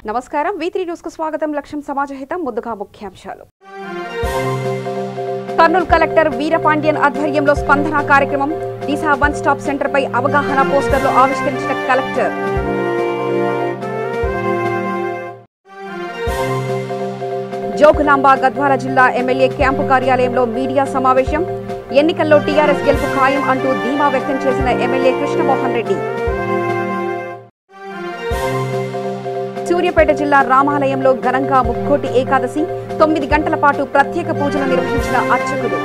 నమస్కారం V3 news కు స్వాగతం. లక్ష్యం సమాజహితం. ముందుగా ముఖ్యాంశాలు. కర్నూలు కలెక్టర్ వీరపాండ్యన్ ఆధ్వర్యంలో స్పందన కార్యక్రమం. దిశ వన్ స్టాప్ సెంటర్ పై అవగాహన పోస్టర్లు ఆవిష్కరించిన కలెక్టర్. జోగులాంబ గద్వాల జిల్లా ఎమ్మెల్యే క్యాంపు కార్యాలయంలో మీడియా సమావేశం. ఎన్నికల్లో టీఆర్ఎస్ గెలుపు ఖాయం అంటూ ధీమా వ్యక్తం చేసిన ఎమ్మెల్యే కృష్ణమోహన్ రెడ్డి. సూర్యాపేట జిల్లా రామాలయంలో ఘనంగా ముక్కోటి ఏకాదశి. 9 గంటల పాటు ప్రత్యేక పూజలు నిర్వహించిన అర్చకులు.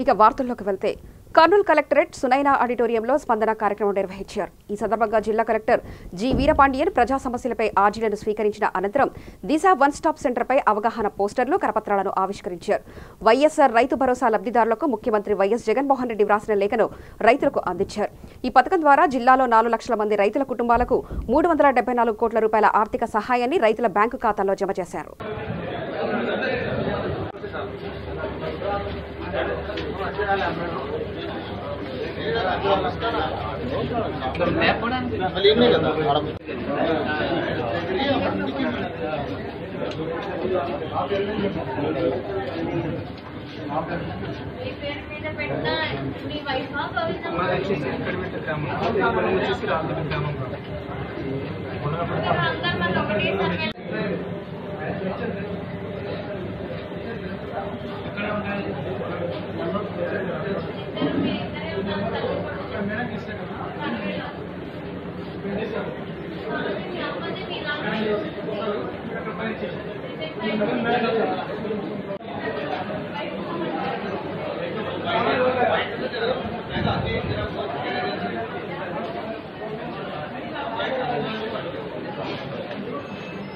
ఇక వార్తల్లోకి వెళ్తే కర్నూలు కలెక్టరేట్ సునైనా ఆడిటోరియంలో స్పందన కార్యక్రమం నిర్వహించారు. ఈ సందర్భంగా జిల్లా కలెక్టర్ జి వీరపాండియన్ ప్రజా సమస్యలపై ఆర్జీలను స్వీకరించిన అనంతరం దిశ వన్ స్టాప్ సెంటర్ పై అవగాహన పోస్టర్లు కరపత్రాలను ఆవిష్కరించారు. వైఎస్ఆర్ రైతు భరోసా లబ్ధిదారులకు ముఖ్యమంత్రి వైఎస్ జగన్మోహన్ రెడ్డి వ్రాసిన లేఖను రైతులకు అందించారు. ఈ పథకం ద్వారా జిల్లాలో 4 లక్షల మంది రైతుల కుటుంబాలకు 374 కోట్ల రూపాయల ఆర్థిక సహాయాన్ని రైతుల బ్యాంకు ఖాతాల్లో జమ చేశారు.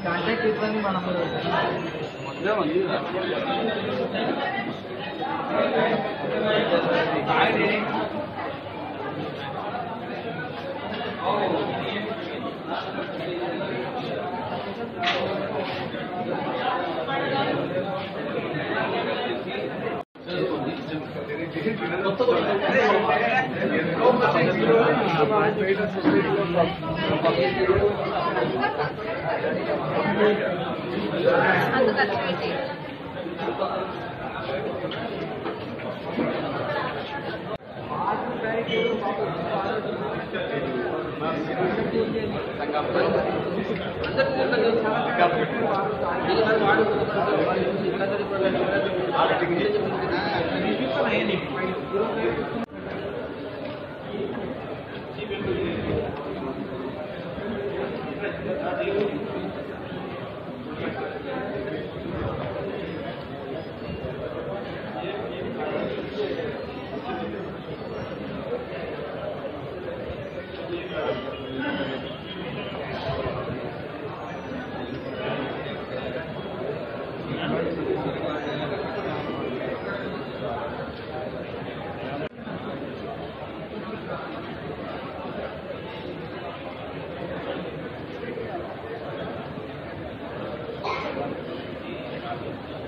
కాంటాక్ట్ ఇబ్బంది మనం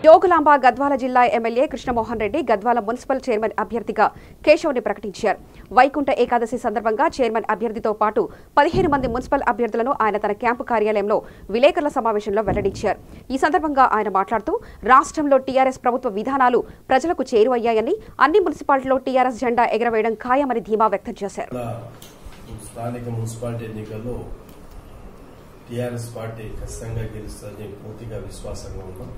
జోగులాంబ గద్వాల జిల్లా MLA Krishnamohan Reddy Gadwal municipal chairman అభ్యర్థిగా కేశవ్ని ప్రకటించారు. వైకుంఠ ఏకాదశి సందర్భంగా చైర్మన్ అభ్యర్థితో పాటు 15 మంది మున్సిపల్ అభ్యర్థులను ఆయన తన క్యాంపు కార్యాలయంలో విలేకరుల సమావేశంలో వెల్లడించారు. ఈ సందర్భంగా ఆయన మాట్లాడుతూ రాష్ట్రంలో టీఆర్ఎస్ ప్రభుత్వ విధానాలు ప్రజలకు చేరువయ్యాయని, అన్ని మున్సిపాలిటీల్లో టీఆర్ఎస్ జెండా ఎగరవేయడం ఖాయమని ధీమా వ్యక్తం చేశారు. స్థానిక మున్సిపాలిటీ ఎన్నికల్లో టీఆర్ఎస్ పార్టీ ఖచ్చితంగా గెలుస్తుందని పూర్తిగా విశ్వాసంగా ఉన్నాం.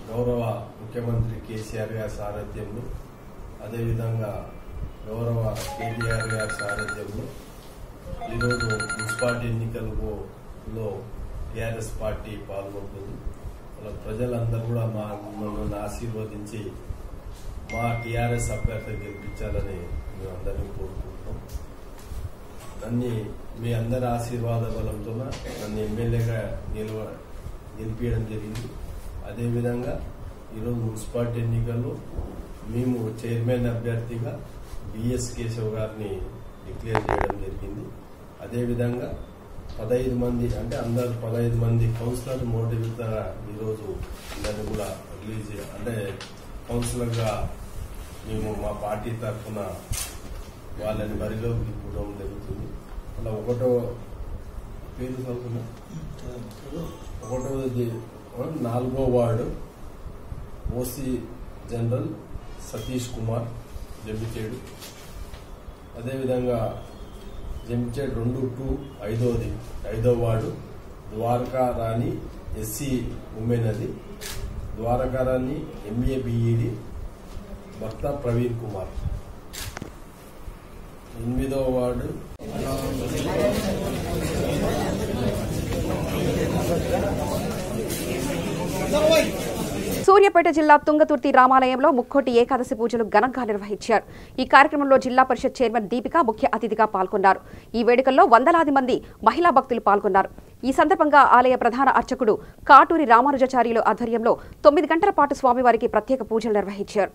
గౌరవ ముఖ్యమంత్రి కేసీఆర్ గారి సారథ్యంలో, అదేవిధంగా గౌరవ కేటీఆర్ గారి సారథ్యంలో ఈరోజు మున్సిపాలిటీ ఎన్నికలలో టీఆర్ఎస్ పార్టీ పాల్గొంటుంది. వాళ్ళ ప్రజలందరూ కూడా మమ్మల్ని ఆశీర్వదించి మా టీఆర్ఎస్ అభ్యర్థి గెలిపించాలని మేము అందరినీ కోరుకుంటున్నాం. మీ అందరి ఆశీర్వాద బలంతో నన్ను ఎమ్మెల్యేగా గెలిపించడం జరిగింది. అదేవిధంగా ఈరోజు మున్సిపాలిటీ ఎన్నికల్లో మేము చైర్మన్ అభ్యర్థిగా బిఎస్ కేశవ్ గారిని డిక్లేర్ చేయడం జరిగింది. అదేవిధంగా 15 మంది అంటే అందరు 15 మంది కౌన్సిలర్ మోటివ్గా ఈరోజు అందరినీ కూడా రిలీజ్ అంటే కౌన్సిలర్గా మేము మా పార్టీ తరఫున వాళ్ళని బరిలో దింపడం జరుగుతుంది. అలా ఒకటో పేరు చదువుతున్నా 4వ ward OC general Satish Kumar Jambichedu. అదేవిధంగా జంబిచేడు 2-2 5వ ward Dwaraka Rani SC women, అది ద్వారకా రాణి MA BEd, భర్త ప్రవీణ్ కుమార్. 8వ వార్డు సూర్యాపేట జిల్లా తుంగతుర్తి రామాలయంలో ముక్కోటి ఏకాదశి పూజలు ఘనంగా నిర్వహించారు. ఈ కార్యక్రమంలో జిల్లా పరిషత్ చైర్మన్ దీపిక ముఖ్య అతిథిగా పాల్గొన్నారు. ఈ వేడుకల్లో వందలాది మంది మహిళా భక్తులు పాల్గొన్నారు. ఈ సందర్భంగా ఆలయ ప్రధాన అర్చకుడు కాటూరి రామానుజాచార్యులు ఆధ్వర్యంలో 9 గంటల పాటు స్వామివారికి ప్రత్యేక పూజలు నిర్వహించారు.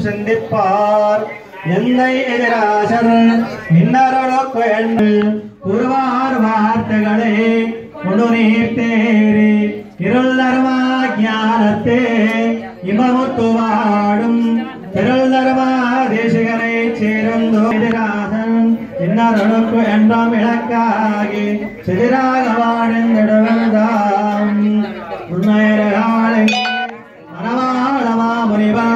செந்திப்பார் எந்தை எதிராசர் இன்னரொழுக்கு கூறுவார் வார்த்தைகளே உடுநீர் தேரி இருள் தர்மா ஞானத்தே இமமுத்து வாடும் திருள் தர்மா தேசிகனை சேர்ந்தோ எதிராசன் இன்னரொழுக்கு என்றும் இலக்காகி சிதிராக வாழ்ந்திடுவதாம் உண்மையர்களே மனவாளமா முனிவா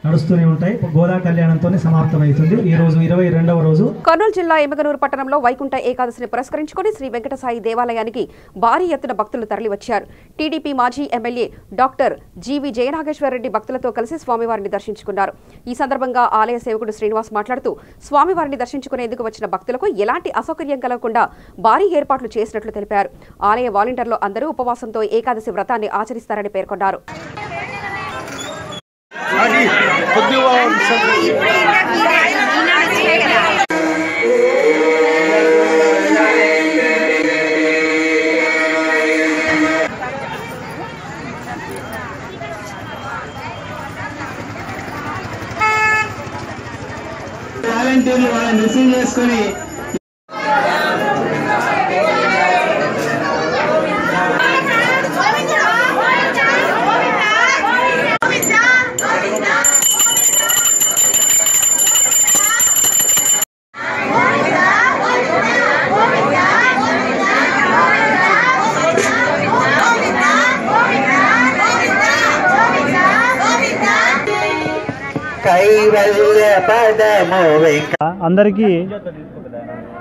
నడుస్తూనే ఉంటాయి. గోదా కళ్యాణంతో సమాప్తమవుతుంది. ఈ రోజు 22వ రోజు. కర్నూలు జిల్లా ఎమగనూరు పట్టణంలో వైకుంఠ ఏకాదశిని పురస్కరించుకుని శ్రీ వెంకటసాయి దేవాలయానికి భారీ ఎత్తున భక్తులు తరలివచ్చారు. టీడీపీ మాజీ ఎమ్మెల్యే డాక్టర్ జీవి జయనాగేశ్వరరెడ్డి భక్తులతో కలిసి స్వామివారిని దర్శించుకున్నారు. ఈ సందర్భంగా ఆలయ సేవకుడు శ్రీనివాస్ మాట్లాడుతూ స్వామివారిని దర్శించుకునేందుకు వచ్చిన భక్తులకు ఎలాంటి అసౌకర్యం కలగకుండా భారీ ఏర్పాట్లు చేసినట్లు తెలిపారు. ఆలయ వాలంటీర్లు అందరూ ఉపవాసంతో ఏకాదశి వ్రతాన్ని ఆచరిస్తారని పేర్కొన్నారు. వాలంటీర్లు వాళ్ళని రిసీవ్ చేసుకుని అందరికీ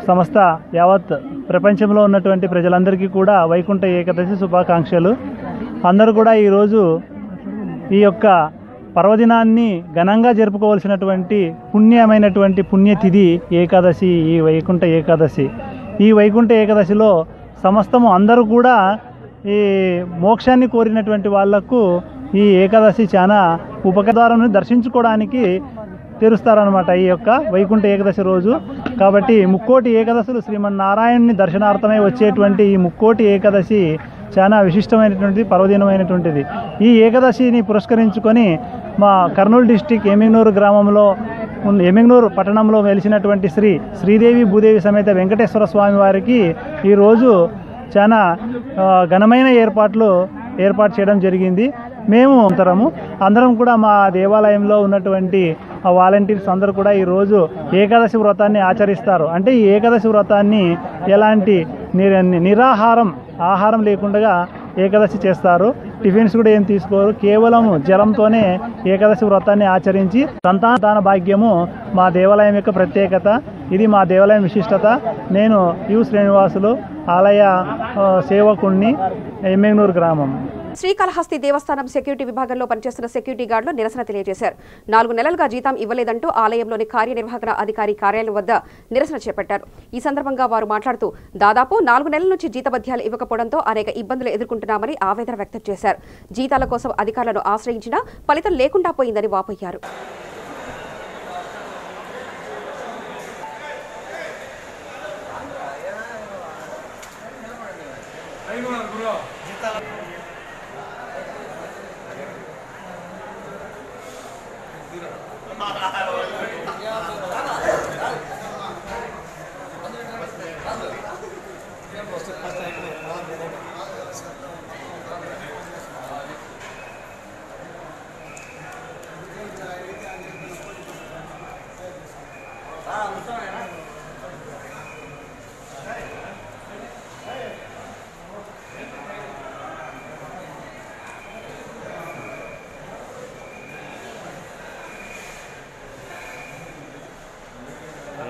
సమస్త యావత్ ప్రపంచంలో ఉన్నటువంటి ప్రజలందరికీ కూడా వైకుంఠ ఏకాదశి శుభాకాంక్షలు. అందరూ కూడా ఈరోజు ఈ యొక్క పర్వదినాన్ని ఘనంగా జరుపుకోవాల్సినటువంటి పుణ్యమైనటువంటి పుణ్యతిథి ఏకాదశి, ఈ వైకుంఠ ఏకాదశి. ఈ వైకుంఠ ఏకాదశిలో సమస్తము అందరూ కూడా ఈ మోక్షాన్ని కోరినటువంటి వాళ్లకు ఈ ఏకాదశి చాలా ఉపకారాన్ని దర్శించుకోవడానికి తెరుస్తారనమాట. ఈ యొక్క వైకుంఠ ఏకాదశి రోజు కాబట్టి ముక్కోటి ఏకాదశులు శ్రీమన్నారాయణుని దర్శనార్థమై వచ్చేటువంటి ఈ ముక్కోటి ఏకాదశి చాలా విశిష్టమైనటువంటిది, పర్వదినమైనటువంటిది. ఈ ఏకాదశిని పురస్కరించుకొని మా కర్నూలు డిస్టిక్ ఎమ్మిగనూరు గ్రామంలో ఎమ్మిగనూరు పట్టణంలో వెలిసినటువంటి శ్రీదేవి భూదేవి సమేత వెంకటేశ్వర స్వామి వారికి ఈరోజు చాలా ఘనమైన ఏర్పాటు చేయడం జరిగింది. మేము అందరం కూడా మా దేవాలయంలో ఉన్నటువంటి వాలంటీర్స్ అందరూ కూడా ఈరోజు ఏకాదశి వ్రతాన్ని ఆచరిస్తారు. అంటే ఈ ఏకాదశి వ్రతాన్ని ఎలాంటి ఆహారం లేకుండా ఏకాదశి చేస్తారు. టిఫిన్స్ కూడా ఏం తీసుకోరు. కేవలం జలంతోనే ఏకాదశి వ్రతాన్ని ఆచరించి సంతాన భాగ్యము మా దేవాలయం యొక్క ప్రత్యేకత. ఇది మా దేవాలయం విశిష్టత. నేను యు శ్రీనివాసులు, ఆలయ సేవకుణ్ణి, ఎమ్మిగనూరు గ్రామం. శ్రీకాళహస్తి దేవస్థానం సెక్యూరిటీ విభాగంలో పనిచేస్తున్న సెక్యూరిటీ గార్డులు నిరసన తెలియజేశారు. 4 నెలలుగా జీతం ఇవ్వలేదంటూ ఆలయంలోని కార్యనిర్వాహక అధికారి కార్యాలయం వద్ద నిరసన చేపట్టారు. ఈ సందర్భంగా వారు మాట్లాడుతూ దాదాపు 4 నెలల నుంచి జీతభత్యాలు ఇవ్వకపోవడంతో అనేక ఇబ్బందులు ఎదుర్కొంటున్నామని ఆవేదన వ్యక్తం చేశారు. జీతాల కోసం అధికారులను ఆశ్రయించినా ఫలితం లేకుండా పోయిందని వాపోయారు.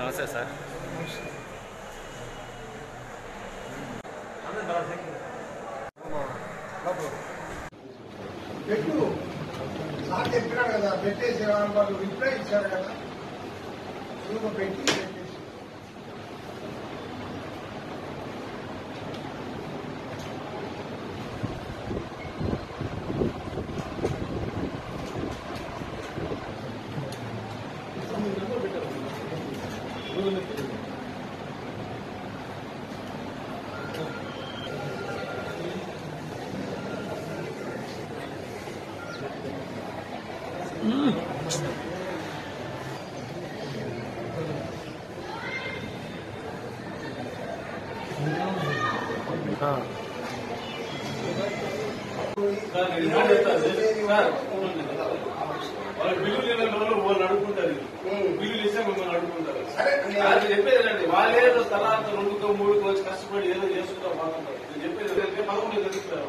నమస్తే సార్. పెట్టు సార్ చెప్పినాడు కదా, పెట్టేసి వాళ్ళు రిప్లై ఇచ్చారు కదా, పెట్టి బిల్లు లేని వాళ్ళు అడుగుకుంటారు. బిల్లు ఇస్తే మిమ్మల్ని అడుగుకుంటారు. అది చెప్పేదండి, వాళ్ళే స్థలాంత 2కో 3కో వచ్చి కష్టపడి ఏదో చేసుకుంటా బాగుంటారు. నేను చెప్పేది 11 తెలుస్తారు.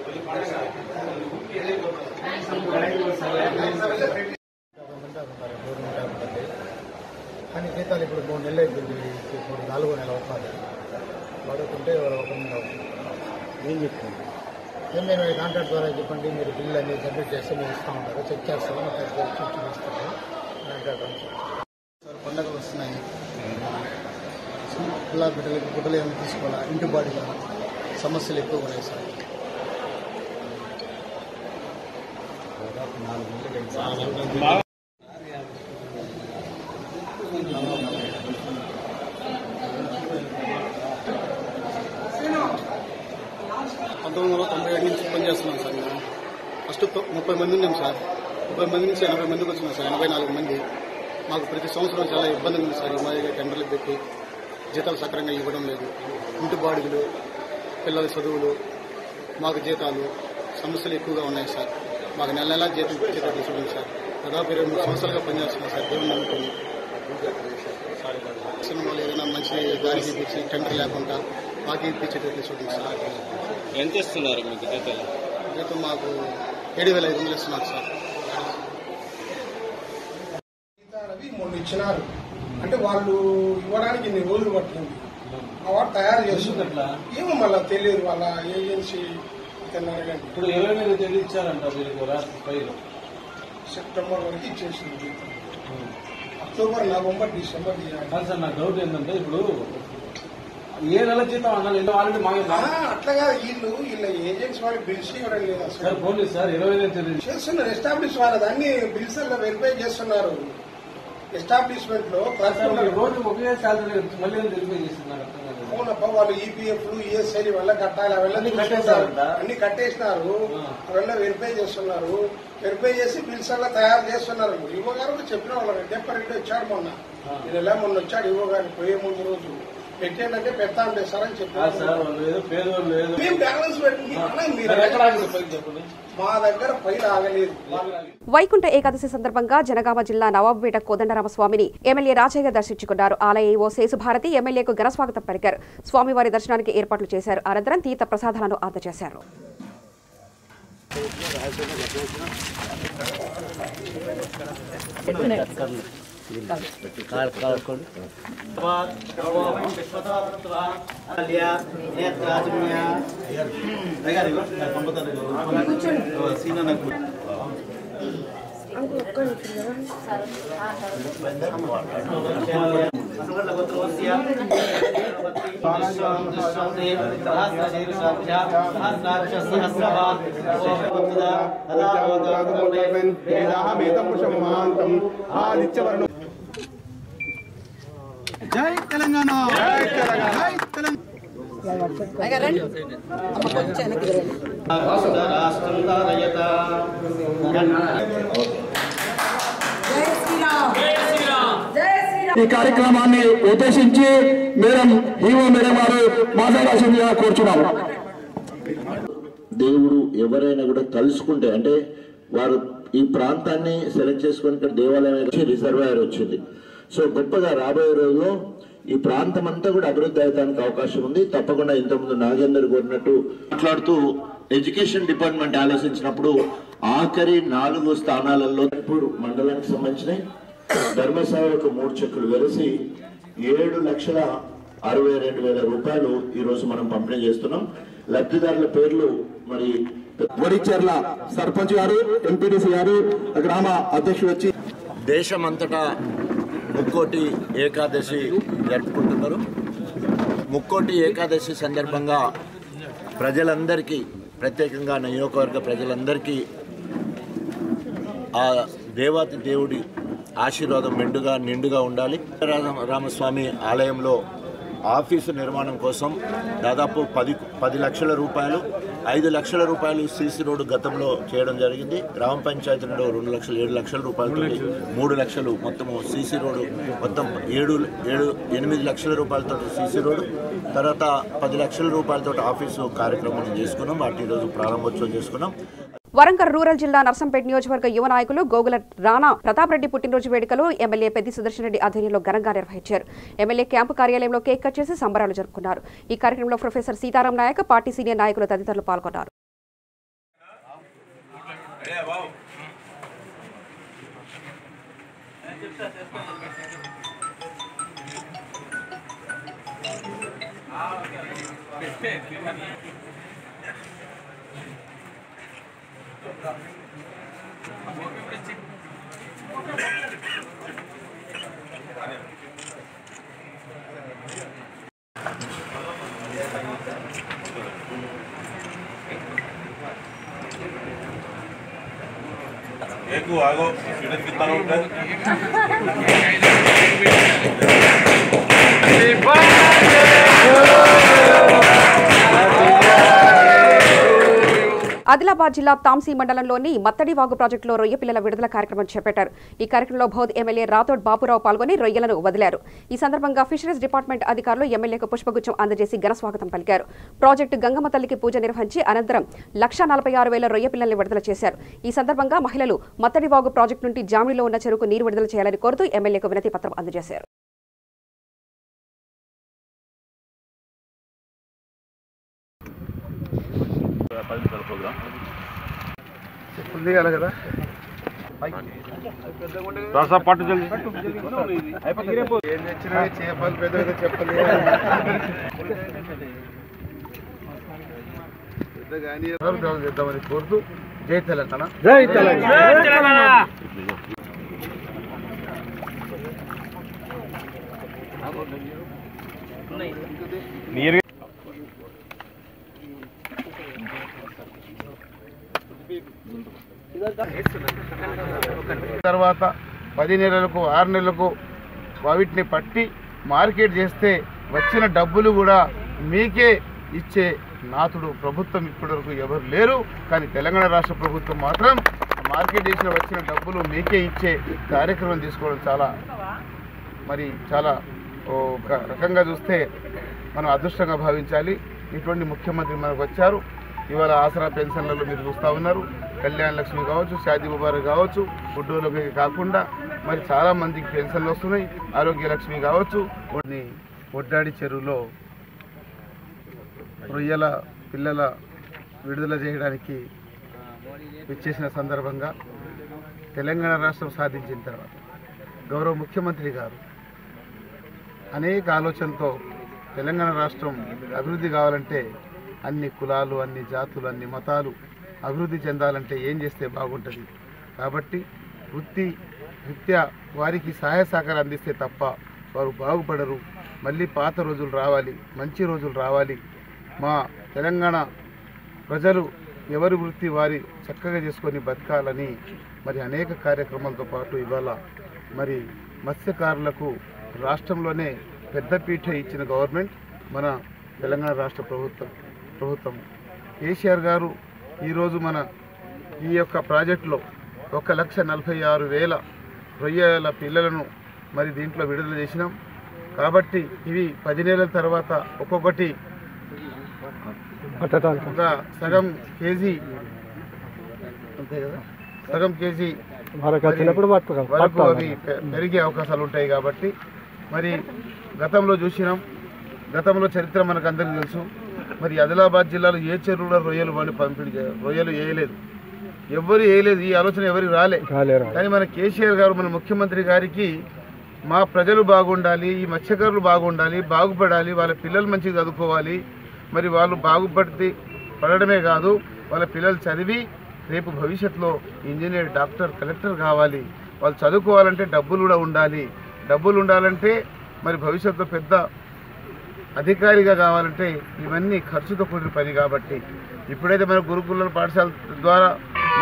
కానీ జీతాలు ఇప్పుడు 3 నెలలు అయిపోయింది. ఇప్పుడు 4వ నెల అవుతుంది. పడుకుంటే ఏం చెప్తుంది? మీరు కాంట్రాక్ట్ ద్వారా చెప్పండి, మీరు బిల్లు అనేది సబ్మిట్ చేస్తే మీరు ఇస్తూ ఉంటారు, చెక్ చేస్తాము, చూపిస్తాము. సార్ పండుగలు వస్తున్నాయి, పిల్ల బిడ్డలకి గుడ్డలు ఏమైనా తీసుకోవాలా, ఇంటి బాడీగా సమస్యలు ఎక్కువ ఉన్నాయి సార్. దాదాపు 1997 నుంచి పనిచేస్తున్నాం సార్. మేము ఫస్ట్ 30 మంది ఉన్నాం సార్. 30 మంది నుంచి 80 మందికి వచ్చినాం సార్. 84 మంది. మాకు ప్రతి సంవత్సరం చాలా ఇబ్బంది ఉంది సార్. ఈ మాదిరిగా టెండర్లు పెట్టి జీతాలు సక్రంగా ఇవ్వడం లేదు. ఇంటి బాడుగులు, పిల్లల చదువులు, మాకు జీతాలు సమస్యలు ఎక్కువగా ఉన్నాయి సార్. మాకు నెల నెలా జీతం చూడండి సార్. దాదాపు 23 సంవత్సరాలుగా పనిచేస్తున్నాం సార్. దేవుని నమ్ముకుని సినిమాలు ఏదైనా మంచి గాలి ఇప్పించి టెండర్ లేకుండా మాకు ఇప్పించేటట్లు చూడండి సార్. ఎంత ఇస్తున్నారు మీకు జీతాలు? జీతం మాకు 7,500 ఇస్తున్నారు సార్. జీతాలవి మొన్న ఇచ్చినారు అంటే వాళ్ళు ఇవ్వడానికి ఇన్ని రోజులు పట్టింది. ఆ వాడు తయారు చేస్తున్నట్లా ఏమో మళ్ళీ తెలియదు. వాళ్ళ ఏజెన్సీ ఇప్పుడు 20 తేదీ ఇచ్చారంట వీళ్ళకి లాస్ట్ ఫైల్. సెప్టెంబర్ వరకు ఇచ్చేసింది జీతం. అక్టోబర్, నవంబర్, డిసెంబర్ కాదు సార్. నా డౌట్ ఏంటంటే ఇప్పుడు ఏ నెల జీతం అన్నారు ఆల్రెడీ మాకు అట్లాగా వీళ్ళ ఏజెన్సీ వాళ్ళకి బిల్స్ ఇవ్వడం లేదు సార్. పోనీ సార్ 25 తేదీ చేస్తున్నారు. ఎస్టాబ్లిష్ వాళ్ళ దాన్ని బిల్స్ వెరిఫై చేస్తున్నారు. ఎస్టాబ్లిష్మెంట్ లో రోజు ఒకే శాలరీ మళ్ళీ వెరిఫై చేస్తున్నారు. అవునప్ప వాళ్ళు ఈపీఎఫ్లు ఈఎస్ఐ వల్ల కట్టాలి అవన్నీ అన్ని కట్టేసినారు. అవన్నీ వెరిఫై చేస్తున్నారు. వెరిఫై చేసి బిల్స్ అలా తయారు చేస్తున్నారు. ఈవో గారు చెప్పిన వాళ్ళు రెడ్డి వచ్చాడు మొన్న వచ్చాడు ఈవో గారు పోయే ముందు రోజు పెట్టేటంటే పెడతా ఉంటే సార్ అని చెప్పారు. మేము బ్యాలెన్స్ పెట్టి మా దగ్గర ఫైల్ ఆగలేదు. వైకుంఠ ఏకాదశి సందర్భంగా జనగామ జిల్లా నవాబుపేట కోదండరామస్వామిని ఎమ్మెల్యే రాజయ్య దర్శించుకున్నారు. ఆలయ ఈవో శేషుభారతి ఎమ్మెల్యేకు ఘనస్వాగతం పలికారు. స్వామివారి దర్శనానికి ఏర్పాట్లు చేశారు. అనంతరం తీర్థ ప్రసాదాలను అందజేశారు. జై తెలంగాణ. ఈ కార్యక్రమాన్ని ఉద్దేశించి మేడం గారు మాట్లాడాల్సిందిగా కోరుచున్నాము. దేవుడు ఎవరైనా కూడా తలుసుకుంటే అంటే వారు ఈ ప్రాంతాన్ని సెలెక్ట్ చేసుకుని ఇక్కడ దేవాలయం రిజర్వాయర్ వచ్చింది. సో గొప్పగా రాబోయే రోజుల్లో ఈ ప్రాంతం అంతా కూడా అభివృద్ధి అయ్యడానికి అవకాశం ఉంది. తప్పకుండా ఇంతకుముందు నాగేందర్ కోరినట్టు మాట్లాడుతూ ఎడ్యుకేషన్ డిపార్ట్మెంట్ ఆలోచించినప్పుడు ఆఖరి 4 స్థానాలలో మండలానికి సంబంధించిన ధర్మసేవకు 3 చెక్కులు వెలిసి 7,62,000 రూపాయలు ఈ రోజు మనం పంపిణీ చేస్తున్నాం. లబ్ధిదారుల పేర్లు మరి వరిచర్ల సర్పంచ్ గారు, ఎంపీడీసీ గారు, గ్రామ అధ్యక్షుడు వచ్చి దేశమంతటా ముక్కోటి ఏకాదశి జరుపుకుంటున్నారు. ముక్కోటి ఏకాదశి సందర్భంగా ప్రజలందరికీ, ప్రత్యేకంగా నియోజకవర్గ ప్రజలందరికీ ఆ దేవాతి దేవుడి ఆశీర్వాదం నిండుగా ఉండాలి. రామస్వామి ఆలయంలో ఆఫీసు నిర్మాణం కోసం దాదాపు 10 లక్షల రూపాయలు, 5 లక్షల రూపాయలు సీసీ రోడ్డు గతంలో చేయడం జరిగింది. గ్రామ పంచాయతీలో 2 లక్షలు, 7 లక్షల రూపాయలతో 3 లక్షలు మొత్తము సీసీ రోడ్డు, మొత్తం 8 లక్షల రూపాయలతో సీసీ రోడ్డు, తర్వాత 10 లక్షల రూపాయలతో ఆఫీసు కార్యక్రమం చేసుకున్నాం. వాటి ఈరోజు ప్రారంభోత్సవం చేసుకున్నాం. వరంగల్ రూరల్ జిల్లా నర్సంపేట నియోజకవర్గ యువ నాయకులు గోగుల రాణా ప్రతాప్ రెడ్డి పుట్టినరోజు వేడుకలు ఎమ్మెల్యే పెద్ది సుదర్శన్ రెడ్డి ఆధ్వర్యంలో ఘనంగా నిర్వహించారు. ఎమ్మెల్యే క్యాంపు కార్యాలయంలో కేక్ కట్ చేసి సంబరాలు జరుపుకున్నారు. ఈ కార్యక్రమంలో professor Sitaram Naik, party senior నాయకులు తదితరులు పాల్గొన్నారు. ఆదిలాబాద్ జిల్లా తాంసీ మండలంలోని మత్తడివాగు ప్రాజెక్టులో రొయ్య పిల్లల విడుదల కార్యక్రమం చేపట్టారు. ఈ కార్యక్రమంలో బౌద్ధ్ ఎమ్మెల్యే రాథోడ్ బాపురావు పాల్గొని రొయ్యలను వదిలారు. ఈ సందర్భంగా ఫిషరీస్ డిపార్ట్మెంట్ అధికారులు ఎమ్మెల్యేకు పుష్పగుచ్చం అందజేసి ఘనస్వాగతం పలికారు. ప్రాజెక్టు గంగమ్మ తల్లికి పూజ నిర్వహించి అనంతరం 1,46,000 రొయ్య పిల్లల్ని విడుదల చేశారు. ఈ సందర్భంగా మహిళలు మత్తడివాగు ప్రాజెక్టు నుండి జామిడిలో ఉన్న చెరువుకు నీరు విడుదల చేయాలని కోరుతూ ఎమ్మెల్యేకు వినతి పత్రం అందజేశారు. చేద్దామని కోరుతూ జై తెలంగాణ. తర్వాత 10 నెలలకు 6 నెలలకు వాటిని పట్టి మార్కెట్ చేస్తే వచ్చిన డబ్బులు కూడా మీకే ఇచ్చే నాతుడు ప్రభుత్వం ఇప్పటివరకు ఎవరు లేరు. కానీ తెలంగాణ రాష్ట్ర ప్రభుత్వం మాత్రం మార్కెట్ చేసిన వచ్చిన డబ్బులు మీకే ఇచ్చే కార్యక్రమం తీసుకోవడం చాలా ఒక రకంగా చూస్తే మనం అదృష్టంగా భావించాలి. ఇటువంటి ముఖ్యమంత్రి మనకు వచ్చారు. ఇవాళ ఆసరా పెన్షన్లలో మీరు చూస్తూ ఉన్నారు. కళ్యాణ లక్ష్మి కావచ్చు, షాదీ ముబారక్ కావచ్చు, గుడ్డోళ్ళకి కాకుండా మరి చాలామందికి పెన్షన్లు వస్తున్నాయి. ఆరోగ్య లక్ష్మి కావచ్చు. కొన్ని ఒడ్డాడి చెరువులో రొయ్యల పిల్లల విడుదల చేయడానికి విచ్చేసిన సందర్భంగా తెలంగాణ రాష్ట్రం సాధించిన తర్వాత గౌరవ ముఖ్యమంత్రి గారు అనేక ఆలోచనతో తెలంగాణ రాష్ట్రం అభివృద్ధి కావాలంటే అన్ని కులాలు, అన్ని జాతులు, అన్ని మతాలు అభివృద్ధి చెందాలంటే ఏం చేస్తే బాగుంటుంది. కాబట్టి వృత్యా వారికి సహాయ సహకారం అందిస్తే తప్ప వారు బాగుపడరు. మళ్ళీ పాత రోజులు రావాలి, మంచి రోజులు రావాలి. మా తెలంగాణ ప్రజలు ఎవరి వృత్తి వారి చక్కగా చేసుకొని బతకాలని మరి అనేక కార్యక్రమాలతో పాటు ఇవాళ మరి మత్స్యకారులకు రాష్ట్రంలోనే పెద్దపీఠ ఇచ్చిన గవర్నమెంట్ మన తెలంగాణ రాష్ట్ర ప్రభుత్వం. కేసీఆర్ గారు ఈరోజు మన ఈ యొక్క ప్రాజెక్టులో 1,46,000 రొయ్యల పిల్లలను మరి దీంట్లో విడుదల చేసినాం. కాబట్టి ఇవి 10 నెలల తర్వాత ఒక్కొక్కటి ఒక సగం కేజీ అంతే కదా, సగం కేజీ వరకు అవి పెరిగే అవకాశాలు ఉంటాయి. కాబట్టి మరి గతంలో చూసినాం, గతంలో చరిత్ర మనకు అందరికీ తెలుసు. మరి ఆదిలాబాద్ జిల్లాలో ఏ చెరువులో రొయ్యలు రొయ్యలు వేయలేదు, ఎవరు వేయలేదు. ఈ ఆలోచన ఎవరికి రాలే. కానీ మన కేసీఆర్ గారు మన ముఖ్యమంత్రి గారికి మా ప్రజలు బాగుండాలి, ఈ మత్స్యకారులు బాగుండాలి, బాగుపడాలి, వాళ్ళ పిల్లలు మంచిగా చదువుకోవాలి, మరి వాళ్ళు పడడమే కాదు వాళ్ళ పిల్లలు చదివి రేపు భవిష్యత్తులో ఇంజనీర్, డాక్టర్, కలెక్టర్ కావాలి. వాళ్ళు చదువుకోవాలంటే డబ్బులు కూడా ఉండాలి. డబ్బులు ఉండాలంటే మరి భవిష్యత్తులో పెద్ద అధికారిగా కావాలంటే ఇవన్నీ ఖర్చుతో కూడిన పని. కాబట్టి ఇప్పుడైతే మన గురుకుల పాఠశాల ద్వారా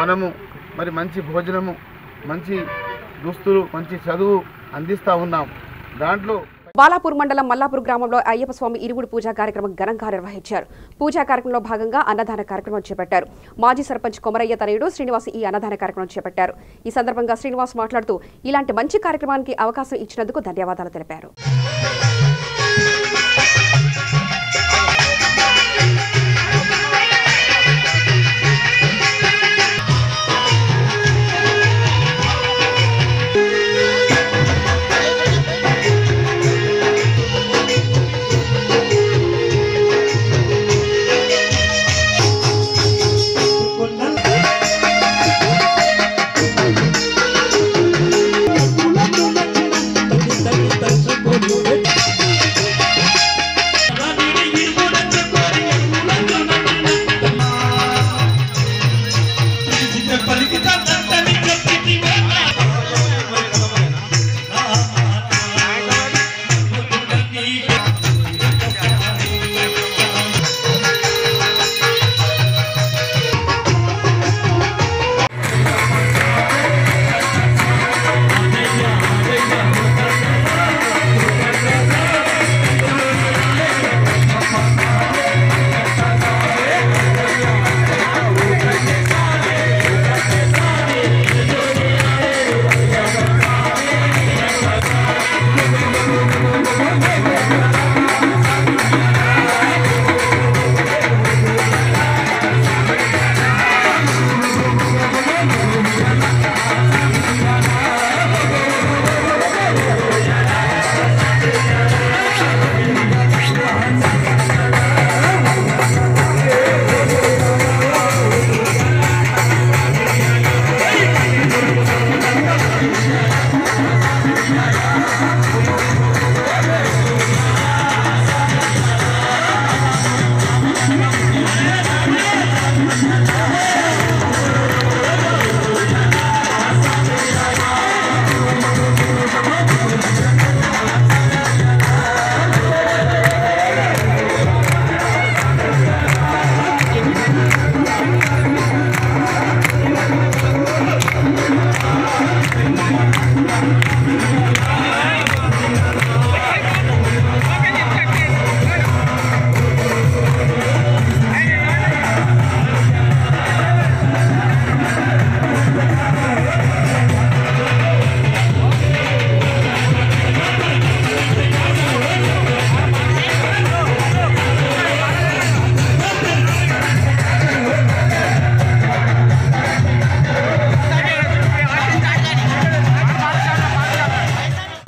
మనము మరి మంచి భోజనము, మంచి దుస్తులు, మంచి చదువు అందిస్తూ ఉన్నాం. దాంట్లో బాలాపూర్ మండలం మల్లాపూర్ గ్రామంలో అయ్యప్ప స్వామి ఇరువుడు పూజా కార్యక్రమం ఘనంగా నిర్వహించారు. పూజా కార్యక్రమంలో భాగంగా అన్నదాన కార్యక్రమం చేపట్టారు. మాజీ సర్పంచ్ కొమరయ్య తనయుడు శ్రీనివాస్ ఈ అన్నదాన కార్యక్రమం చేపట్టారు. ఈ సందర్భంగా శ్రీనివాస్ మాట్లాడుతూ ఇలాంటి మంచి కార్యక్రమానికి అవకాశం ఇచ్చినందుకు ధన్యవాదాలు తెలిపారు. Good.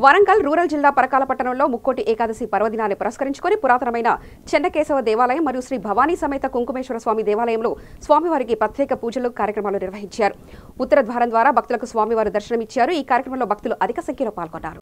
వరంగల్ రూరల్ జిల్లా పరకాల పట్టణంలో ముక్కోటి ఏకాదశి పర్వదినాన్ని పురస్కరించుకొని పురాతనమైన చెన్నకేశవ దేవాలయం మరియు శ్రీ భవానీ సమేత కుంకుమేశ్వర స్వామి దేవాలయంలో స్వామివారికి ప్రత్యేక పూజలు కార్యక్రమాలు నిర్వహించారు. ఉత్తర ద్వారం ద్వారా భక్తులకు స్వామివారు దర్శనమిచ్చారు. ఈ కార్యక్రమంలో భక్తులు అధిక సంఖ్యలో పాల్గొన్నారు.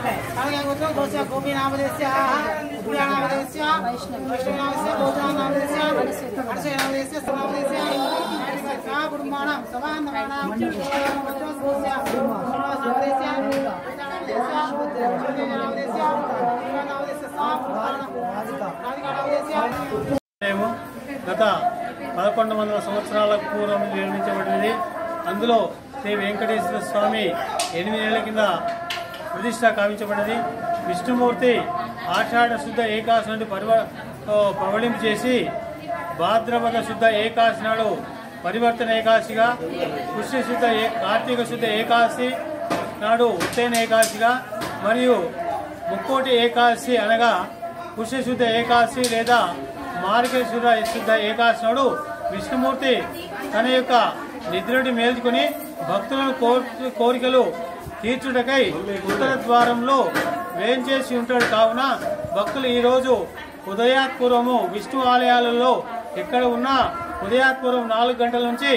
గత 1100 సంవత్సరాల పూర్వం నిర్మించబడినది. అందులో శ్రీ వెంకటేశ్వర స్వామి 8 ఏళ్ల కింద ప్రతిష్ట కావించబడినది. విష్ణుమూర్తి ఆషాఢ శుద్ధ ఏకాదశి నుండి పవళింపు చేసి భాద్రపద శుద్ధ ఏకాదశి నాడు పరివర్తన ఏకాదశిగా, పుష్యశుద్ధ కార్తీక శుద్ధ ఏకాదశి నాడు ఉత్తైన ఏకాదశిగా మరియు ముక్కోటి ఏకాదశి అనగా పుష్యశుద్ధ ఏకాదశి లేదా మార్గశిర శుద్ధ ఏకాదశి నాడు విష్ణుమూర్తి తన యొక్క నిద్రని మేల్చుకుని భక్తులను కోరికలు తీర్చుటకై ఉత్తర ద్వారంలో వేంచేసి ఉంటాడు. కావున భక్తులు ఈరోజు ఉదయాత్పూర్వము విష్ణు ఆలయాలలో ఎక్కడ ఉన్నా ఉదయాత్పూర్వం 4 గంటల నుంచి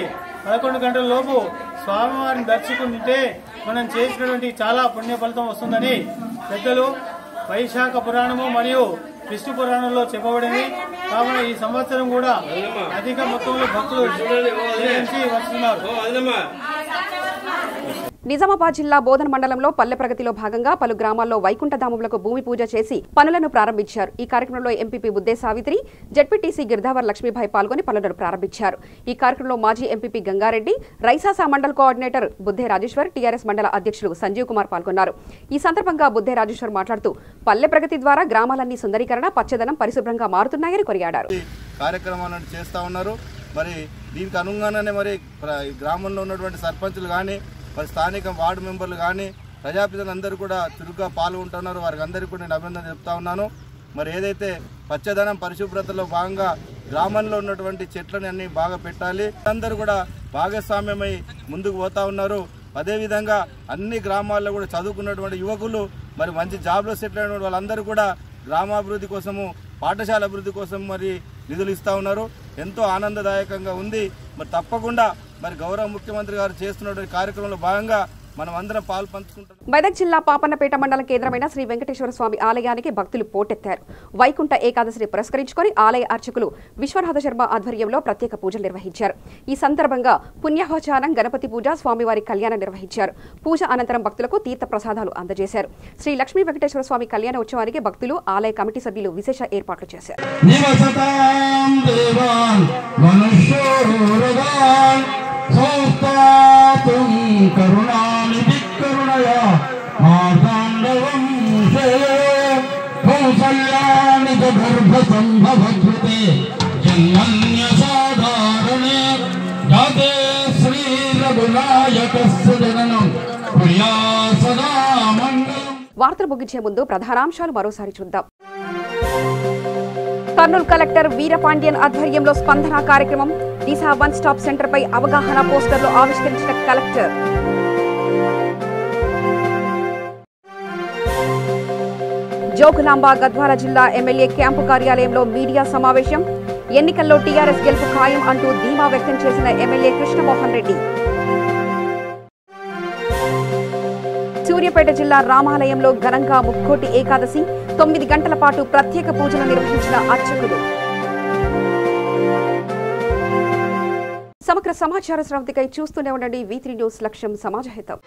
11 గంటల లోపు స్వామివారిని దర్శించుకుంటే మనం చేసినటువంటి చాలా పుణ్య ఫలితం వస్తుందని పెద్దలు వైశాఖ పురాణము మరియు విష్ణు పురాణంలో చెప్పబడింది. కావున ఈ సంవత్సరం కూడా అధిక మొత్తంలో భక్తులు వస్తున్నారు. నిజామాబాద్ జిల్లా బోధన మండలంలో పల్లె ప్రగతిలో భాగంగా పలు గ్రామాల్లో వైకుంఠధామములకు భూమి పూజ చేసి పనులను ప్రారంభించారు. ఈ కార్యక్రమంలో ఎంపీపీ బుద్దే సావిత్రి, జడ్పీటీసీ గిర్దావర్ లక్ష్మీభాయ్ పాల్గొని పనులను ప్రారంభించారు. ఈ కార్యక్రమంలో మాజీ ఎంపీపీ గంగారెడ్డి, రైసాసా మండల్ కోఆర్డినేటర్ బుద్దే రాజేశ్వర్, టీఆర్ఎస్ మండల అధ్యక్షులు సంజీవ్ కుమార్ పాల్గొన్నారు. ఈ సందర్భంగా బుద్దే రాజేశ్వర్ మాట్లాడుతూ పల్లె ప్రగతి ద్వారా గ్రామాలన్నీ సుందరీకరణ, పచ్చదనం, పరిశుభ్రంగా మారుతున్నాయని కొనియాడారు. కార్యక్రమాలను చేస్తా ఉన్నారు. మరి దీనికి అనుగుణంగానే మరి గ్రామంలో ఉన్నటువంటి సర్పంచులు కానీ, మరి స్థానిక వార్డు మెంబర్లు కానీ, ప్రజాప్రతినిధులందరూ కూడా చురుగ్గా పాల్గొంటున్నారు. వారికి అందరికీ కూడా నేను అభినందన చెప్తా ఉన్నాను. మరి ఏదైతే పచ్చదనం పరిశుభ్రతలో భాగంగా గ్రామంలో ఉన్నటువంటి చెట్లని అన్ని బాగా పెట్టాలి. అందరూ కూడా భాగస్వామ్యమై ముందుకు పోతా ఉన్నారు. అదేవిధంగా అన్ని గ్రామాల్లో కూడా చదువుకున్నటువంటి యువకులు, మరి మంచి జాబ్లో సెటిల్ అయిన వాళ్ళందరూ కూడా గ్రామాభివృద్ధి కోసము, పాఠశాల అభివృద్ధి కోసం మరి నిధులు ఇస్తూ ఉన్నారు. ఎంతో ఆనందదాయకంగా ఉంది. మరి తప్పకుండా మరి గౌరవ ముఖ్యమంత్రి గారు చేస్తున్నటువంటి కార్యక్రమంలో భాగంగా మనం అందరం పాలు పంచుకుంటాం. మెదక్ జిల్లా పాపన్నపేట మండల కేంద్రమైన శ్రీ వెంకటేశ్వర స్వామి ఆలయానికి భక్తులు పోటెత్తారు. వైకుంఠ ఏకాదశిని పురస్కరించుకొని ఆలయ అర్చకులు విశ్వనాథ శర్మ ఆధ్వర్యంలో ప్రత్యేక పూజలు నిర్వహించారు. ఈ సందర్భంగా పుణ్యాహవచానం, గణపతి పూజ, స్వామివారి కళ్యాణం నిర్వహించారు. పూజ అనంతరం భక్తులకు తీర్థ ప్రసాదాలు అందజేశారు. శ్రీ లక్ష్మీ వెంకటేశ్వర స్వామి కళ్యాణ ఉత్సవానికి భక్తులు, ఆలయ కమిటీ సభ్యులు విశేష ఏర్పాట్లు చేశారు. వార్తలు ముగించే ముందు ప్రధానాంశాలు మరోసారి చూద్దాం. కర్నూలు కలెక్టర్ వీరపాండ్యన్ ఆధ్వర్యంలో స్పందన కార్యక్రమం, దిశ వన్ స్టాప్ సెంటర్ పై అవగాహన పోస్టర్లు ఆవిష్కరించిన కలెక్టర్. జోగులాంబ గద్వాల జిల్లా ఎమ్మెల్యే క్యాంపు కార్యాలయంలో మీడియా సమావేశం, ఎన్నికల్లో టీఆర్ఎస్ గెలుపు ఖాయం అంటూ ధీమా వ్యక్తం చేసిన ఎమ్మెల్యే కృష్ణమోహన్ రెడ్డి. సూర్యాపేట జిల్లా రామాలయంలో ఘనంగా ముక్కోటి ఏకాదశి, 9 గంటల పాటు ప్రత్యేక పూజలు నిర్వహించిన అర్చకులు. సమగ్ర సమాచార స్రవంతికై చూస్తూనే ఉండండి V3 న్యూస్, లక్ష్యం సమాజహితం.